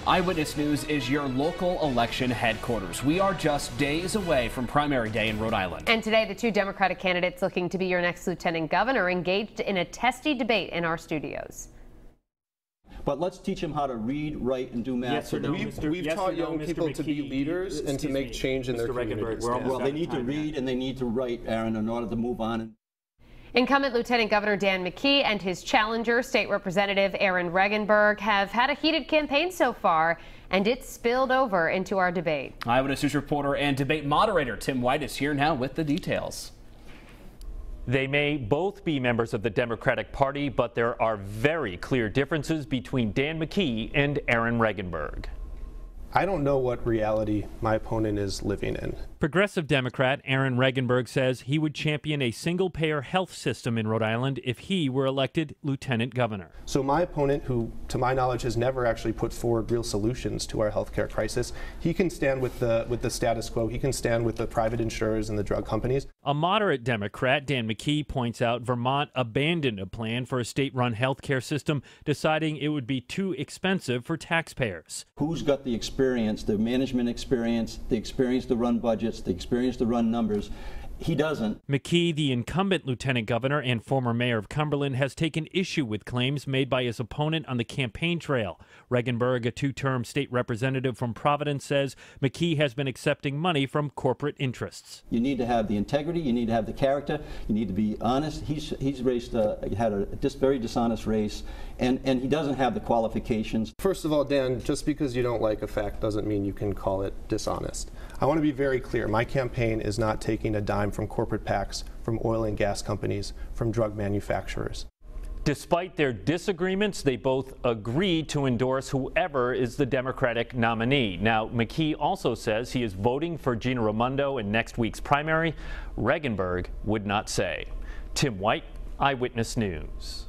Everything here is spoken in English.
Eyewitness News is your local election headquarters. We are just days away from primary day in Rhode Island. And today, the two Democratic candidates looking to be your next lieutenant governor engaged in a testy debate in our studios. But let's teach them how to read, write, and do math. Yes or no, We've taught young people to be leaders and to make change in their communities. Well, they need to read and they need to write, Aaron, in order to move on. Incumbent Lieutenant Governor Dan McKee and his challenger, State Representative Aaron Regunberg, have had a heated campaign so far, and it's spilled over into our debate. Eyewitness News reporter and debate moderator Tim White is here now with the details. They may both be members of the Democratic Party, but there are very clear differences between Dan McKee and Aaron Regunberg. I don't know what reality my opponent is living in. Progressive Democrat Aaron Regunberg says he would champion a single-payer health system in Rhode Island if he were elected lieutenant governor. So my opponent, who to my knowledge has never actually put forward real solutions to our healthcare crisis, he can stand with the status quo. He can stand with the private insurers and the drug companies. A moderate Democrat, Dan McKee, points out Vermont abandoned a plan for a state-run healthcare system, deciding it would be too expensive for taxpayers. Who's got the experience, the management experience, the experience to run budgets, the experience to run numbers? He doesn't. McKee, the incumbent lieutenant governor and former mayor of Cumberland, has taken issue with claims made by his opponent on the campaign trail. Regunberg, a two-term state representative from Providence, says McKee has been accepting money from corporate interests. You need to have the integrity, you need to have the character, you need to be honest. He's had a very dishonest race, and he doesn't have the qualifications. First of all, Dan, just because you don't like a fact doesn't mean you can call it dishonest. I want to be very clear. My campaign is not taking a dime from corporate PACs, from oil and gas companies, from drug manufacturers. Despite their disagreements, they both agree to endorse whoever is the Democratic nominee. Now, McKee also says he is voting for Gina Raimondo in next week's primary. Regunberg would not say. Tim White, Eyewitness News.